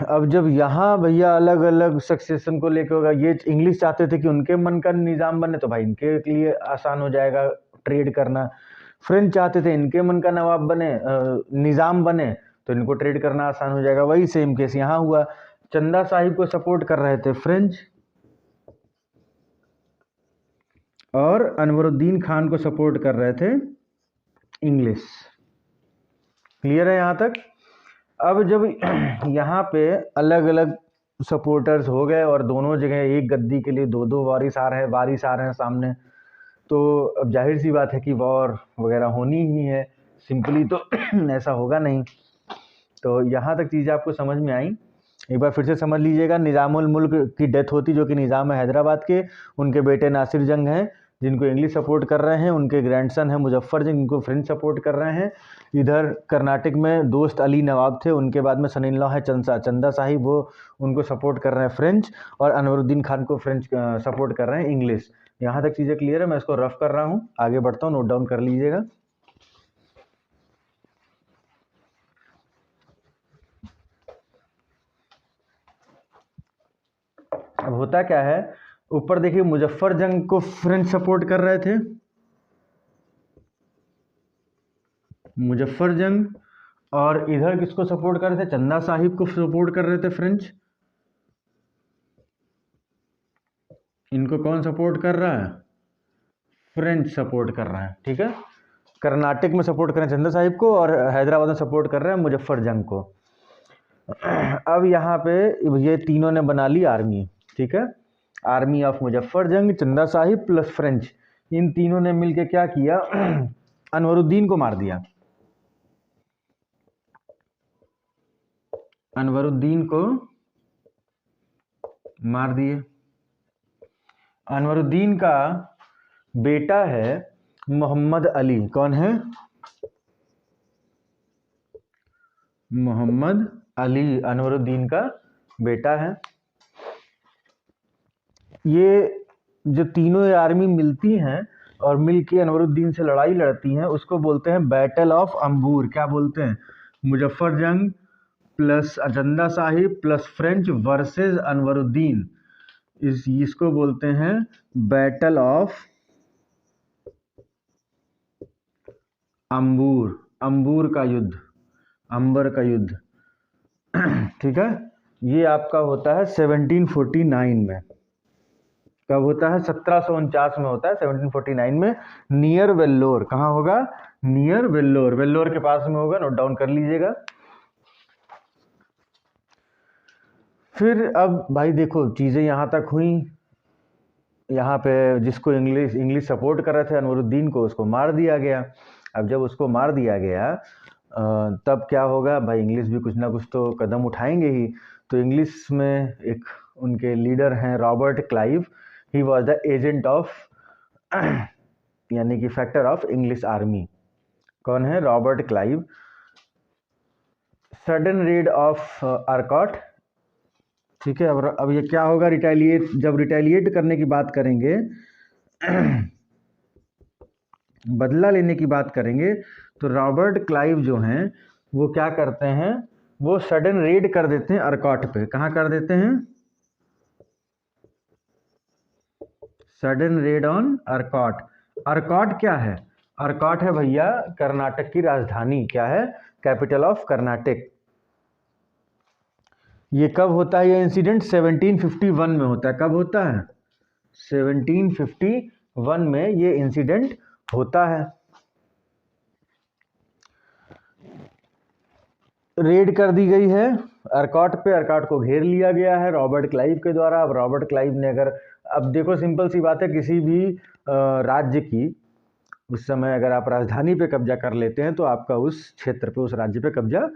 अब जब यहाँ भैया अलग अलग सक्सेशन को लेकर होगा, ये इंग्लिश चाहते थे कि उनके मन का निज़ाम बने तो भाई इनके लिए आसान हो जाएगा ट्रेड करना। फ्रेंच चाहते थे इनके मन का नवाब बने, निज़ाम बने तो इनको ट्रेड करना आसान हो जाएगा। वही सेम केस यहाँ हुआ। चंदा साहिब को सपोर्ट कर रहे थे फ्रेंच और अनवरुद्दीन खान को सपोर्ट कर रहे थे इंग्लिश। क्लियर है यहाँ तक? अब जब यहाँ पे अलग अलग सपोर्टर्स हो गए और दोनों जगह एक गद्दी के लिए दो दो वारिस आ रहे हैं सामने, तो अब जाहिर सी बात है कि वॉर वगैरह होनी ही है। सिंपली तो ऐसा होगा नहीं। तो यहाँ तक चीज़ें आपको समझ में आई। एक बार फिर से समझ लीजिएगा। निज़ामुल मुल्क की डेथ होती, जो कि निज़ाम है हैदराबाद के। उनके बेटे नासिर जंग हैं जिनको इंग्लिश सपोर्ट कर रहे हैं। उनके ग्रैंडसन हैं मुजफ्फर जंग जिनको फ्रेंच सपोर्ट कर रहे हैं। इधर कर्नाटक में दोस्त अली नवाब थे, उनके बाद में सन इन लॉ है चंदा साहिब, वो उनको सपोर्ट कर रहे हैं फ्रेंच। और अनवरुद्दीन खान को फ्रेंच सपोर्ट कर रहे हैं इंग्लिश। यहाँ तक चीज़ें क्लियर है? मैं इसको रफ कर रहा हूँ, आगे बढ़ता हूँ, नोट डाउन कर लीजिएगा। अब होता क्या है, ऊपर देखिए मुजफ्फर जंग को फ्रेंच सपोर्ट कर रहे थे, मुजफ्फर जंग। और इधर किसको सपोर्ट कर रहे थे? चंदा साहिब को सपोर्ट कर रहे थे फ्रेंच। इनको कौन सपोर्ट कर रहा है? फ्रेंच सपोर्ट कर रहा है। ठीक है, कर्नाटक में सपोर्ट कर रहे हैं चंदा साहिब को और हैदराबाद में सपोर्ट कर रहे हैं मुजफ्फर जंग को। अब यहाँ पे ये तीनों ने बना ली आर्मी। ठीक है, आर्मी ऑफ मुजफ्फर जंग, चंदा साहिब प्लस फ्रेंच। इन तीनों ने मिलके क्या किया? अनवरुद्दीन को मार दिया। अनवरुद्दीन को मार दिए। अनवरुद्दीन का बेटा है मोहम्मद अली। कौन है? मोहम्मद अली अनवरुद्दीन का बेटा है। ये जो तीनों आर्मी मिलती हैं और मिलके अनवरुद्दीन से लड़ाई लड़ती हैं, उसको बोलते हैं बैटल ऑफ अंबूर। क्या बोलते हैं? मुजफ्फर जंग प्लस चंदा Sahib plus French versus Anwaruddin, इसको बोलते हैं बैटल ऑफ अंबूर। अंबूर का युद्ध, अंबर का युद्ध। ठीक है, ये आपका होता है 1749 में। कब होता है? 1749 में होता है, 1749 में, नियर वेल्लोर। कहाँ होगा? नियर वेल्लोर, वेल्लोर के पास में होगा, नोट डाउन कर लीजिएगा। फिर अब भाई देखो चीज़ें यहाँ तक हुई। यहाँ पे जिसको इंग्लिश सपोर्ट कर रहे थे अनवरुद्दीन को, उसको मार दिया गया। अब जब उसको मार दिया गया तब क्या होगा भाई? इंग्लिश भी कुछ ना कुछ तो कदम उठाएंगे ही। तो इंग्लिश में एक उनके लीडर हैं Robert Clive. He was the agent of यानी कि फैक्टर ऑफ इंग्लिश आर्मी। कौन है? Robert Clive. Sudden raid of Arcot. ठीक है, अब ये क्या होगा? रिटेलिएट, जब रिटेलिएट करने की बात करेंगे बदला लेने की बात करेंगे, तो रॉबर्ट क्लाइव जो हैं वो क्या करते हैं? वो सडन रेड कर देते हैं आर्कॉट पे। कहाँ कर देते हैं? Sudden raid on Arcot. Arcot क्या है? अर्काट है भैया कर्नाटक की राजधानी, क्या है, कैपिटल ऑफ कर्नाटक। ये कब होता है ये इंसिडेंट, 1751 में होता है। कब होता है, 1751 में ये इंसिडेंट होता है। रेड कर दी गई है अर्काट पे, अर्काट को घेर लिया गया है रॉबर्ट क्लाइव के द्वारा। अब रॉबर्ट क्लाइव ने अगर, अब देखो सिंपल सी बात है, किसी भी राज्य की उस समय अगर आप राजधानी पे कब्जा कर लेते हैं तो आपका उस क्षेत्र पे, उस राज्य पे कब्जा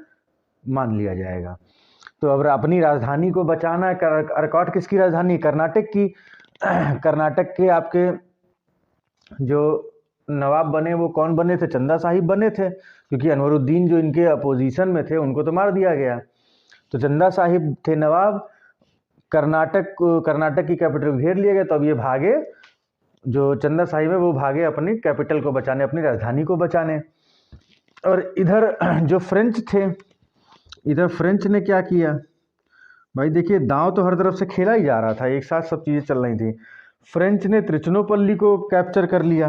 मान लिया जाएगा। तो अब अपनी राजधानी को बचाना है। अर्काट किसकी राजधानी, कर्नाटक की। कर्नाटक के आपके जो नवाब बने वो कौन बने थे, चंदा साहिब बने थे, क्योंकि अनवरुद्दीन जो इनके अपोजिशन में थे उनको तो मार दिया गया। तो चंदा साहिब थे नवाब, कर्नाटक की कैपिटल घेर लिया गया। तो अब ये भागे, जो चंदा साहिब है वो भागे अपनी कैपिटल को बचाने, अपनी राजधानी को बचाने। और इधर जो फ्रेंच थे, इधर फ्रेंच ने क्या किया भाई, देखिए दांव तो हर तरफ से खेला ही जा रहा था, एक साथ सब चीज़ें चल रही थी। फ्रेंच ने त्रिचुनोपल्ली को कैप्चर कर लिया।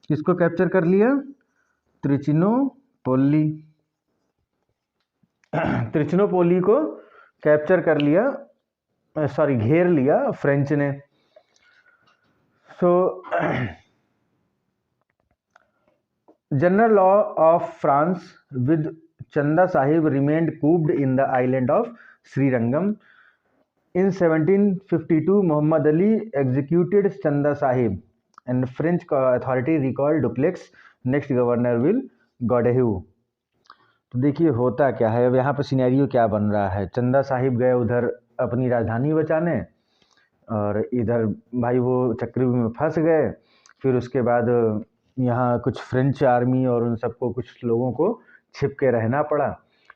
किसको कैप्चर कर लिया, त्रिचुनोपोली। त्रिचुनोपोली को कैप्चर कर लिया, सॉरी घेर लिया फ्रेंच ने। So general Law of France with Chanda Sahib remained cooped in the island of Srirangam. In 1752, Muhammad Ali executed Chanda Sahib, and French authority recalled Dupleix. Next governor will Godeheu. तो देखिए होता क्या है अब यहाँ पर, सिनेरियो क्या बन रहा है। चंदा साहिब गए उधर अपनी राजधानी बचाने, और इधर भाई वो चक्रव्यूह में फंस गए। फिर उसके बाद यहाँ कुछ फ्रेंच आर्मी और उन सबको, कुछ लोगों को छिप के रहना पड़ा।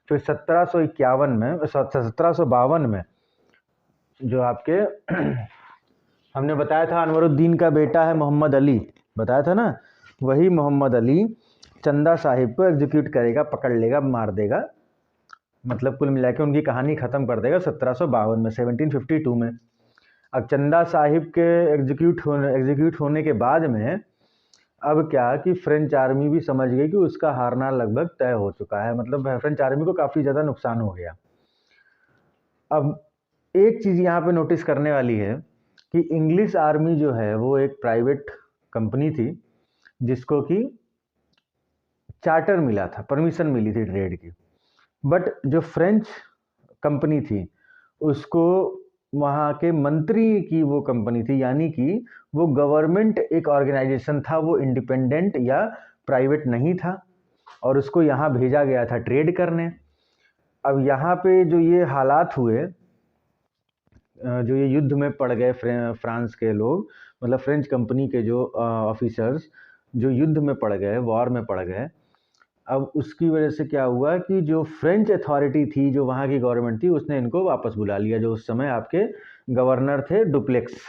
फिर 1752 में जो आपके हमने बताया था अनवरुद्दीन का बेटा है मोहम्मद अली, बताया था ना, वही मोहम्मद अली चंदा साहिब को एग्जीक्यूट करेगा, पकड़ लेगा, मार देगा, मतलब कुल मिला के उनकी कहानी ख़त्म कर देगा 1752 में, 1752 में। अब चंदा साहिब के एग्जीक्यूट होने के बाद में अब क्या कि फ्रेंच आर्मी भी समझ गई कि उसका हारना लगभग तय हो चुका है, मतलब फ्रेंच आर्मी को काफ़ी ज़्यादा नुकसान हो गया। अब एक चीज़ यहाँ पे नोटिस करने वाली है कि इंग्लिश आर्मी जो है वो एक प्राइवेट कंपनी थी, जिसको कि चार्टर मिला था, परमिशन मिली थी ट्रेड की। बट जो फ्रेंच कंपनी थी उसको वहाँ के मंत्री की वो कंपनी थी, यानी कि वो गवर्नमेंट एक ऑर्गेनाइजेशन था, वो इंडिपेंडेंट या प्राइवेट नहीं था, और उसको यहाँ भेजा गया था ट्रेड करने। अब यहाँ पे जो ये हालात हुए, जो ये युद्ध में पड़ गए फ्रांस के लोग, मतलब फ्रेंच कंपनी के जो ऑफिसर्स जो युद्ध में पड़ गए, वॉर में पड़ गए। अब उसकी वजह से क्या हुआ कि जो फ्रेंच अथॉरिटी थी, जो वहाँ की गवर्नमेंट थी, उसने इनको वापस बुला लिया, जो उस समय आपके गवर्नर थे डुप्लेक्स।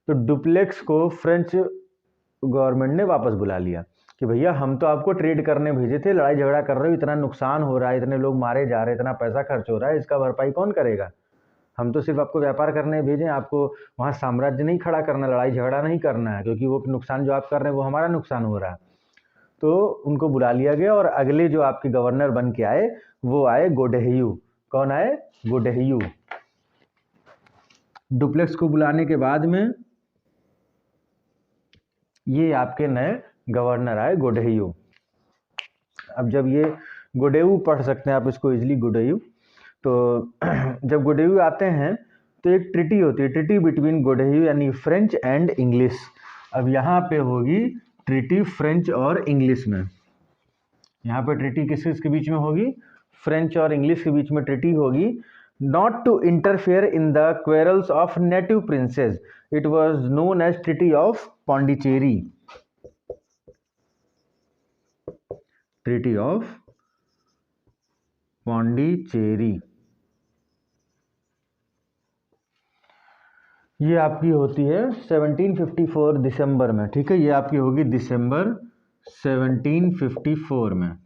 तो डुप्लेक्स को फ्रेंच गवर्नमेंट ने वापस बुला लिया कि भैया हम तो आपको ट्रेड करने भेजे थे, लड़ाई झगड़ा कर रहे हो, इतना नुकसान हो रहा है, इतने लोग मारे जा रहे हैं, इतना पैसा खर्च हो रहा है, इसका भरपाई कौन करेगा। हम तो सिर्फ आपको व्यापार करने भेजें, आपको वहाँ साम्राज्य नहीं खड़ा करना, लड़ाई झगड़ा नहीं करना है, क्योंकि वो नुकसान जो आप कर रहे हैं वो हमारा नुकसान हो रहा है। तो उनको बुला लिया गया, और अगले जो आपके गवर्नर बन के आए वो आए गोडेह्यू। कौन आए, गोडेह्यू। डुप्लेक्स को बुलाने के बाद में ये आपके नए गवर्नर आए, गोडेह्यू। अब जब ये गोडेह्यू पढ़ सकते हैं आप इसको इजिली, गोडेह्यू। तो जब गोडेह्यू आते हैं तो एक ट्रिटी होती है, ट्रिटी बिटवीन गोडेह्यू यानी फ्रेंच एंड इंग्लिश। अब यहाँ पे होगी ट्रिटी फ्रेंच और इंग्लिश में। यहाँ पे ट्रिटी किसके बीच में होगी, फ्रेंच और इंग्लिश के बीच में ट्रिटी होगी। Not to interfere in the quarrels of native princes, it was known as treaty of Pondicherry. Treaty of Pondicherry, ये आपकी होती है 1754 दिसंबर में, ठीक है, ये आपकी होगी दिसंबर 1754 में।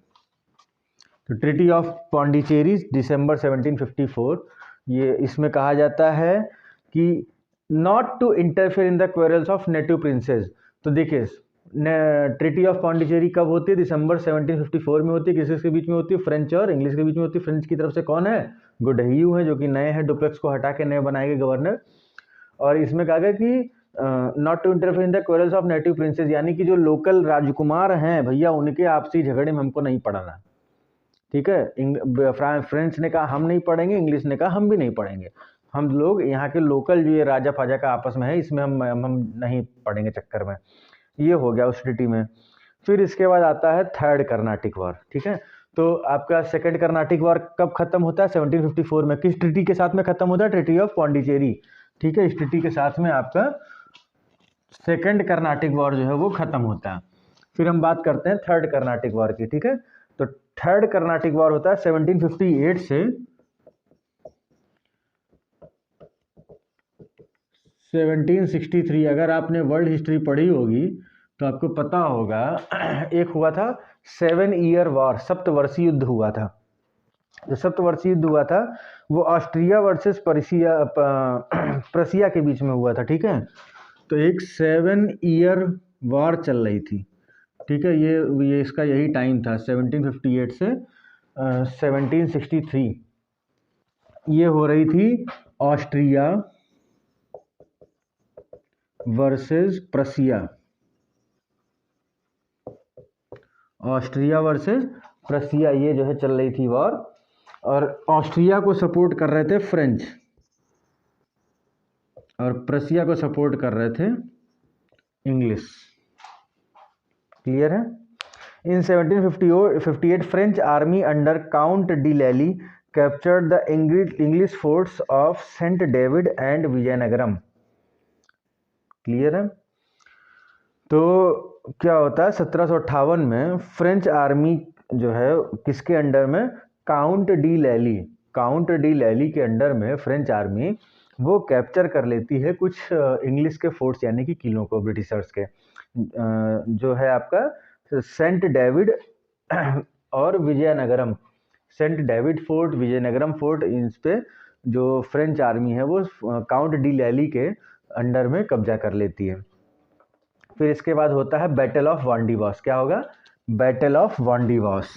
तो ट्रिटी ऑफ पौंडीचेरी दिसंबर 1754, ये इसमें कहा जाता है कि not to interfere in the quarrels of native princes. तो देखिए ट्रीटी ऑफ पौंडीचेरी कब होती है? दिसंबर 1754 में होती है। किसके बीच में होती है? फ्रेंच और इंग्लिश के बीच में होती है। फ्रेंच की तरफ से कौन है? गुडह्यू है, जो कि नए हैं, डुप्लेक्स को हटा के नए बनाए गए गवर्नर। और इसमें कहा गया कि not to interfere in the quarrels of native princes, यानी कि जो लोकल राजकुमार हैं भैया, उनके आपसी झगड़े में हमको नहीं पड़ना। ठीक है, फ्रेंच ने कहा हम नहीं पढ़ेंगे, इंग्लिश ने कहा हम भी नहीं पढ़ेंगे, हम लोग यहाँ के लोकल जो ये राजा फाजा का आपस में है, इसमें हम नहीं पढ़ेंगे चक्कर में। ये हो गया उस ट्रीटी में। फिर इसके बाद आता है थर्ड कर्नाटिक वॉर। ठीक है, तो आपका सेकंड कर्नाटिक वॉर कब खत्म होता है? 1754 में। किस ट्रीटी के साथ में खत्म होता है? Treaty of Pondicherry. ठीक है, इस ट्रीटी के साथ में आपका सेकंड कर्नाटिक वॉर जो है वो खत्म होता है। फिर हम बात करते हैं थर्ड कर्नाटिक वॉर की। ठीक है, तो थर्ड कर्नाटिक वॉर होता है 1758 से 1763। अगर आपने वर्ल्ड हिस्ट्री पढ़ी होगी तो आपको पता होगा एक हुआ था 7 ईयर वॉर, सप्तवर्षीय युद्ध हुआ था। जो सप्तवर्षीय युद्ध हुआ था वो ऑस्ट्रिया वर्सेस प्रसिया के बीच में हुआ था। ठीक है, तो एक 7 ईयर वॉर चल रही थी। ठीक है, ये इसका यही टाइम था 1758 से 1763। ये हो रही थी ऑस्ट्रिया वर्सेस प्रसिया, ऑस्ट्रिया वर्सेस प्रसिया, ये जो है चल रही थी वॉर। और ऑस्ट्रिया को सपोर्ट कर रहे थे फ्रेंच और प्रसिया को सपोर्ट कर रहे थे इंग्लिश। क्लियर है? In 1758 French army under Count de Lally captured the English forts of Saint David and Vizianagaram. Clear है? तो क्या होता है 1758 में फ्रेंच आर्मी जो है किसके अंडर में? काउंट डी लैली, काउंट डी लैली के अंडर में फ्रेंच आर्मी वो कैप्चर कर लेती है कुछ इंग्लिश के फोर्ट्स, यानी कि किलों को, ब्रिटिशर्स के, जो है आपका सेंट डेविड और Vizianagaram. Saint David fort, Vizianagaram fort, इन पे जो फ्रेंच आर्मी है वो काउंट डी लैली के अंडर में कब्जा कर लेती है। फिर इसके बाद होता है बैटल ऑफ वांडीवास। क्या होगा? Battle of Wandiwash.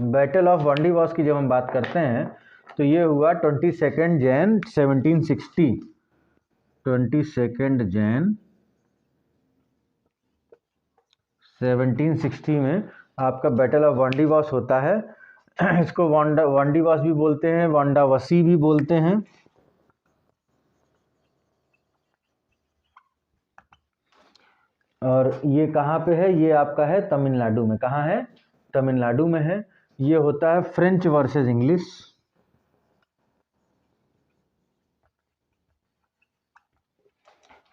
Battle of Wandiwash की जब हम बात करते हैं तो ये हुआ 22 जैन 1760। 22 जैन 1760 में आपका बैटल ऑफ वांडीवास होता है। इसको वांडीवास भी बोलते हैं, वांडावसी भी बोलते हैं। और ये कहाँ पे है? ये आपका है तमिलनाडु में। कहाँ है? तमिलनाडु में है। ये होता है French versus English.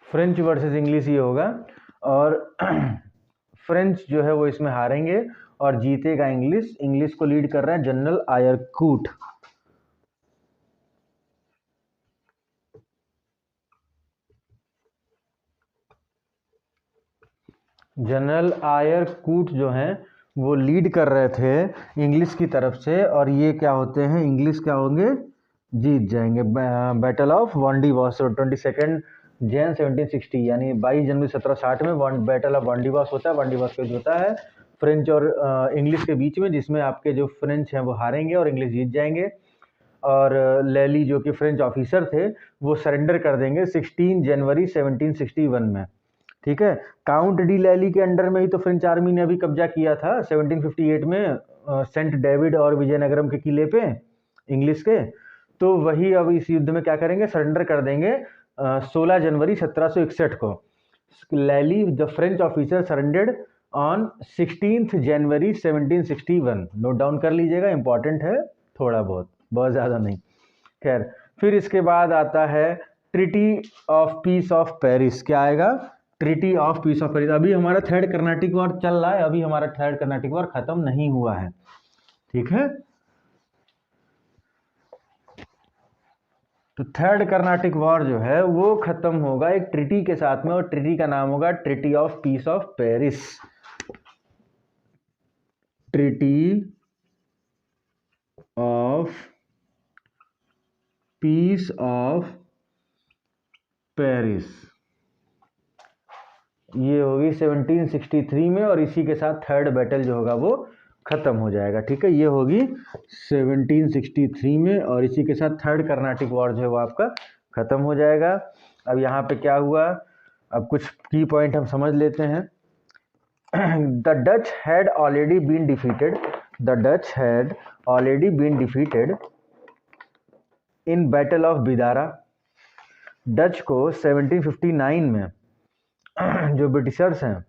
French versus English ये होगा, और फ्रेंच जो है वो इसमें हारेंगे और जीतेगा इंग्लिश। इंग्लिश को लीड कर रहा है जनरल आयरकूट। जनरल आयरकूट जो हैं वो लीड कर रहे थे इंग्लिश की तरफ से, और ये क्या होते हैं? इंग्लिश क्या होंगे? जीत जाएंगे। बैटल ऑफ वांडीवास 22 जैन 1760, यानी 22 जनवरी 1760 में बैटल ऑफ वांडीवास होता है। वांडीवास का जो होता है फ्रेंच और इंग्लिश के बीच में, जिसमें आपके जो फ्रेंच हैं वो हारेंगे और इंग्लिश जीत जाएंगे। और लैली जो कि फ्रेंच ऑफिसर थे वो सरेंडर कर देंगे 16 जनवरी 1761 में। ठीक है, काउंट डी लैली के अंडर में ही तो फ्रेंच आर्मी ने अभी कब्जा किया था 1758 में सेंट डेविड और विजयनगरम के किले पे इंग्लिश के। तो वही अब इस युद्ध में क्या करेंगे? सरेंडर कर देंगे 16 जनवरी 1761 को। लैली the French officer surrendered on 16 January 1761। Note down कर लीजिएगा, इंपॉर्टेंट है थोड़ा बहुत ज़्यादा नहीं। खैर, फिर इसके बाद आता है treaty of peace of Paris. क्या आएगा? Treaty of peace of Paris. अभी हमारा थर्ड कर्नाटिक वॉर चल रहा है, अभी हमारा थर्ड कर्नाटिक वॉर खत्म नहीं हुआ है। ठीक है, तो थर्ड कर्नाटिक वॉर जो है वो खत्म होगा एक ट्रीटी के साथ में, और ट्रीटी का नाम होगा treaty of peace of Paris. Treaty of peace of Paris, ये होगी 1763 में, और इसी के साथ थर्ड बैटल जो होगा वो खत्म हो जाएगा। ठीक है, ये होगी 1763 में, और इसी के साथ थर्ड कर्नाटिक वॉर जो है वो आपका खत्म हो जाएगा। अब यहाँ पे क्या हुआ, अब कुछ की पॉइंट हम समझ लेते हैं। The Dutch had already been defeated, the Dutch had already been defeated in battle of Bidara. Dutch को 1759 में जो ब्रिटिशर्स हैं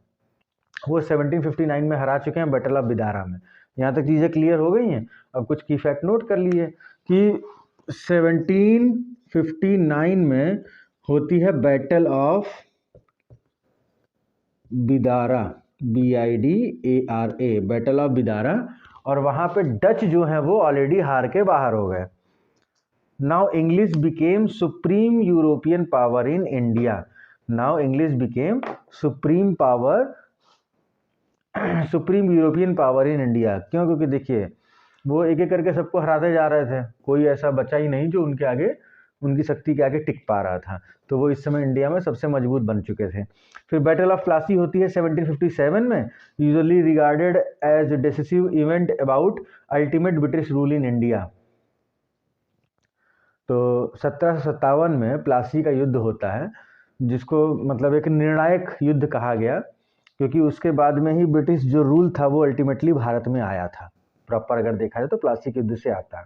वो 1759 में हरा चुके हैं बैटल ऑफ बिदारा में। यहाँ तक चीज़ें क्लियर हो गई हैं। अब कुछ की फैक्ट नोट कर लिए कि 1759 में होती है battle of Bidara, BIDARA, battle of Bidara, और वहाँ पे डच जो हैं वो ऑलरेडी हार के बाहर हो गए। Now English became supreme European power in India, now English became supreme European power in India. क्यों? क्योंकि देखिए वो एक एक करके सबको हराते जा रहे थे, कोई ऐसा बचा ही नहीं जो उनके आगे, उनकी शक्ति के आगे टिक पा रहा था। तो वो इस समय इंडिया में सबसे मजबूत बन चुके थे। फिर बैटल ऑफ प्लासी होती है 1757 में, usually regarded as decisive event about ultimate British rule in India. तो 1757 में प्लासी का युद्ध होता है, जिसको मतलब एक निर्णायक युद्ध कहा गया, क्योंकि उसके बाद में ही ब्रिटिश जो रूल था वो अल्टीमेटली भारत में आया था। प्रॉपर अगर देखा जाए तो प्लासी के युद्ध से आता है।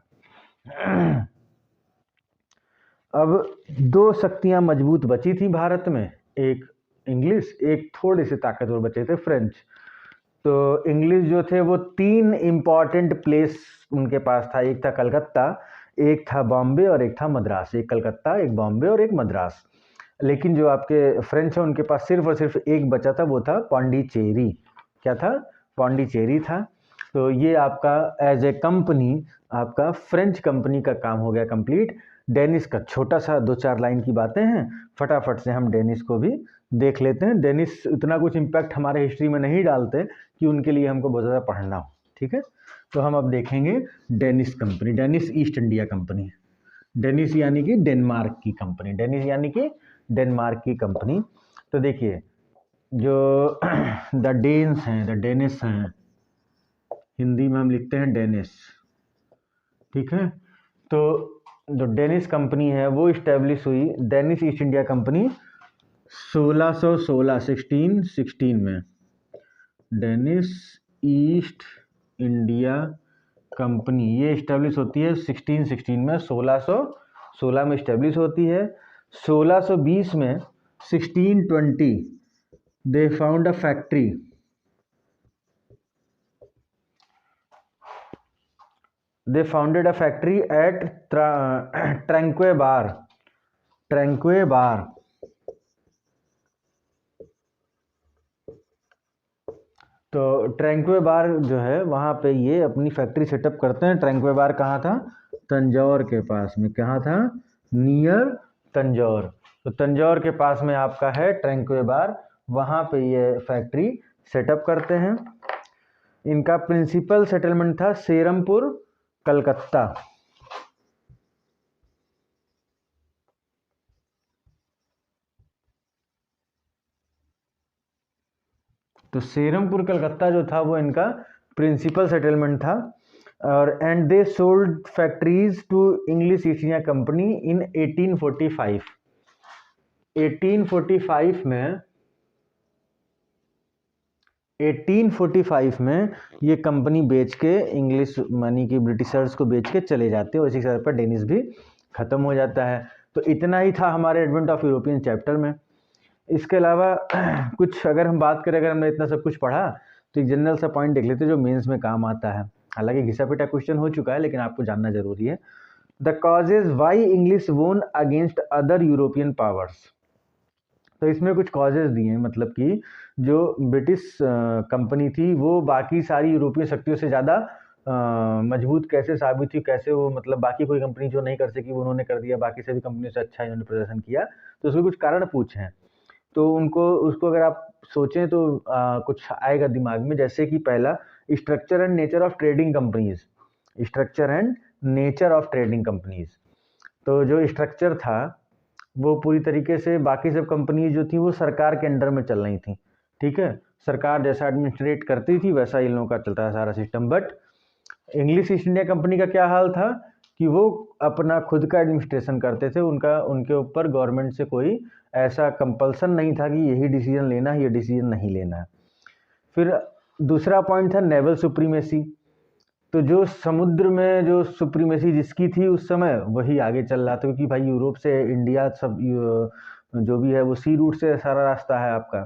अब दो शक्तियां मजबूत बची थी भारत में, एक इंग्लिश, एक थोड़े से ताकतवर बचे थे फ्रेंच। तो इंग्लिश जो थे वो 3 इम्पॉर्टेंट प्लेस उनके पास था, एक था कलकत्ता, एक था बॉम्बे और एक था मद्रास। एक कलकत्ता, एक बॉम्बे और एक मद्रास। लेकिन जो आपके फ्रेंच है उनके पास सिर्फ और सिर्फ एक बचा था, वो था पौंडीचेरी। क्या था? पौंडीचेरी था। तो ये आपका एज ए कंपनी, आपका फ्रेंच कंपनी का काम हो गया कंप्लीट। डेनिस का छोटा सा 2-4 लाइन की बातें हैं, फटाफट से हम डेनिस को भी देख लेते हैं। डेनिस इतना कुछ इम्पैक्ट हमारे हिस्ट्री में नहीं डालते कि उनके लिए हमको बहुत ज़्यादा पढ़ना हो। ठीक है, तो हम अब देखेंगे Danish company, Danish East India company. Danish यानी कि डेनमार्क की कंपनी, डेनिस यानी कि डेनमार्क की कंपनी। तो देखिए जो द डेन्स हैं, द डेनिस हैं, हिंदी में हम लिखते हैं डेनिस। ठीक है, तो जो डेनिस कंपनी है वो इस्टेब्लिश हुई, डेनिस ईस्ट इंडिया कंपनी 1616 में। डेनिस ईस्ट इंडिया कंपनी ये इस्टेब्लिश होती है 1616 में, 1616 में इस्टेब्लिश होती है। 1620 में 1620 they found a factory, they founded a factory at Tranquebar, तो ट्रैंक्वेबार जो है वहाँ पे ये अपनी फैक्ट्री सेटअप करते हैं। ट्रैंक्वेबार कहाँ था? तंजौर के पास में। कहाँ था? नियर तंजौर। तो तंजौर के पास में आपका है ट्रैंक्वेबार, वहाँ पे ये फैक्ट्री सेटअप करते हैं। इनका प्रिंसिपल सेटलमेंट था सेरमपुर, कलकत्ता। तो सेरमपुर कलकत्ता जो था वो इनका प्रिंसिपल सेटलमेंट था। और and they sold factories to English East India company in 1845। 1845 में ये कंपनी बेच के, इंग्लिश मनी की ब्रिटिशर्स को बेच के चले जाते हैं, और इसी तरह पर डेनिस भी खत्म हो जाता है। तो इतना ही था हमारे एडवेंट ऑफ यूरोपियन चैप्टर में। इसके अलावा कुछ अगर हम बात करें, अगर हमने इतना सब कुछ पढ़ा तो एक जनरल सा पॉइंट देख लेते हैं जो मेंस में काम आता है। हालांकि घिसा पिटा क्वेश्चन हो चुका है, लेकिन आपको जानना जरूरी है। द कॉजेज वाई इंग्लिश वोन अगेंस्ट अदर यूरोपियन पावर्स। तो इसमें कुछ कॉजेज दिए हैं, मतलब कि जो ब्रिटिश कंपनी थी वो बाकी सारी यूरोपीय शक्तियों से ज़्यादा मजबूत कैसे साबित हुई, कैसे वो मतलब बाकी कोई कंपनी जो नहीं कर सकी वो उन्होंने कर दिया, बाकी सभी कंपनियों से अच्छा इन्होंने प्रदर्शन किया। तो उसके कुछ कारण पूछे हैं, तो उसको अगर आप सोचें तो कुछ आएगा दिमाग में। जैसे कि पहला, structure and nature of trading companies, structure and nature of trading companies. तो जो स्ट्रक्चर था वो पूरी तरीके से बाकी सब कंपनीज जो थी वो सरकार के अंडर में चल रही थी, ठीक है। सरकार जैसा एडमिनिस्ट्रेट करती थी वैसा इन लोगों का चलता है सारा system. But English East India company का क्या हाल था कि वो अपना खुद का एडमिनिस्ट्रेशन करते थे, उनके ऊपर गवर्नमेंट से कोई ऐसा कंपल्सन नहीं था कि यही डिसीजन लेना है, ये डिसीजन नहीं लेना है। फिर दूसरा पॉइंट था नेवल सुप्रीमेसी। तो जो समुद्र में जो सुप्रीमेसी जिसकी थी उस समय वही आगे चल रहा था, क्योंकि भाई यूरोप से इंडिया सब जो भी है वो सी रूट से सारा रास्ता है आपका।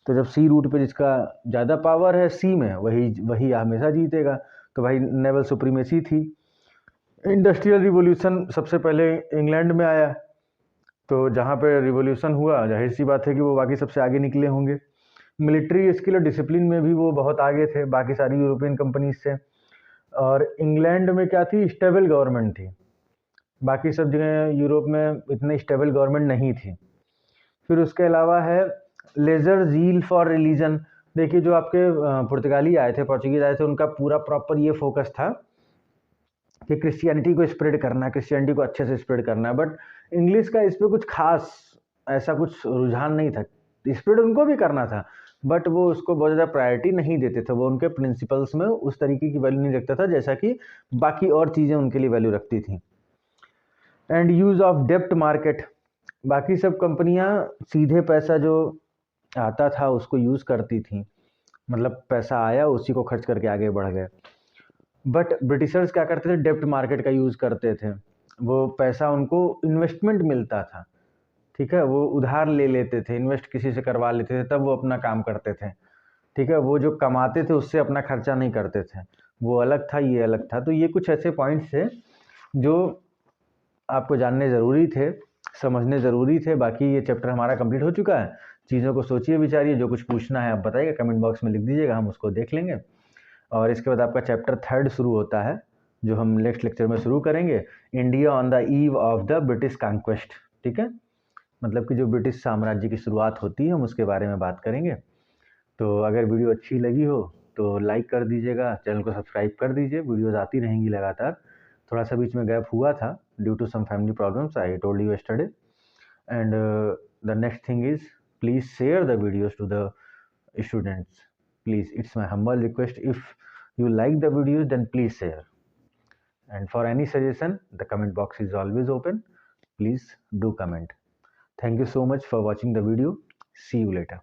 तो जब सी रूट पे जिसका ज़्यादा पावर है सी में वही वही हमेशा जीतेगा। तो भाई नेवल सुप्रीमेसी थी। इंडस्ट्रियल रिवॉल्यूशन सबसे पहले इंग्लैंड में आया, तो जहाँ पे रिवॉल्यूशन हुआ जाहिर सी बात है कि वो बाकी सबसे आगे निकले होंगे। मिलिट्री स्किल और डिसिप्लिन में भी वो बहुत आगे थे बाकी सारी यूरोपियन कंपनीज से। और इंग्लैंड में क्या थी, स्टेबल गवर्नमेंट थी, बाकी सब जगह यूरोप में इतनी स्टेबल गवर्नमेंट नहीं थी। फिर उसके अलावा है लेजर जील फॉर रिलीजन। देखिए जो आपके पुर्तगाली आए थे, पोर्चुगीज आए थे, उनका पूरा प्रॉपर ये फोकस था कि क्रिश्चियनिटी को स्प्रेड करना है, क्रिश्चियनिटी को अच्छे से स्प्रेड करना है। बट इंग्लिश का इस पर कुछ खास ऐसा कुछ रुझान नहीं था। स्प्रेड उनको भी करना था बट वो उसको बहुत ज़्यादा प्रायोरिटी नहीं देते थे। वो उनके प्रिंसिपल्स में उस तरीके की वैल्यू नहीं रखता था जैसा कि बाकी और चीज़ें उनके लिए वैल्यू रखती थी। एंड यूज़ ऑफ डेप्ट मार्केट। बाकी सब कंपनियां सीधे पैसा जो आता था उसको यूज़ करती थी, मतलब पैसा आया उसी को खर्च करके आगे बढ़ गए। बट ब्रिटिशर्स क्या करते थे, डेप्ट मार्केट का यूज़ करते थे। वो पैसा उनको इन्वेस्टमेंट मिलता था, ठीक है, वो उधार ले लेते थे, इन्वेस्ट किसी से करवा लेते थे, तब वो अपना काम करते थे, ठीक है। वो जो कमाते थे उससे अपना खर्चा नहीं करते थे, वो अलग था ये अलग था। तो ये कुछ ऐसे पॉइंट्स थे जो आपको जानने ज़रूरी थे, समझने ज़रूरी थे। बाकी ये चैप्टर हमारा कंप्लीट हो चुका है। चीज़ों को सोचिए विचारिए, जो कुछ पूछना है आप बताइएगा, कमेंट बॉक्स में लिख दीजिएगा, हम उसको देख लेंगे। और इसके बाद आपका चैप्टर 3 शुरू होता है जो हम नेक्स्ट लेक्चर में शुरू करेंगे, India on the eve of the British conquest, ठीक है। मतलब कि जो ब्रिटिश साम्राज्य की शुरुआत होती है हम उसके बारे में बात करेंगे। तो अगर वीडियो अच्छी लगी हो तो लाइक कर दीजिएगा, चैनल को सब्सक्राइब कर दीजिए, वीडियोज़ आती रहेंगी लगातार। थोड़ा सा बीच में गैप हुआ था due to some family problems, I told you yesterday. And the next thing is please share the videos to the students, please, it's my humble request, if you like the videos then please share, and for any suggestion the comment box is always open, please do comment. Thank you so much for watching the video, see you later.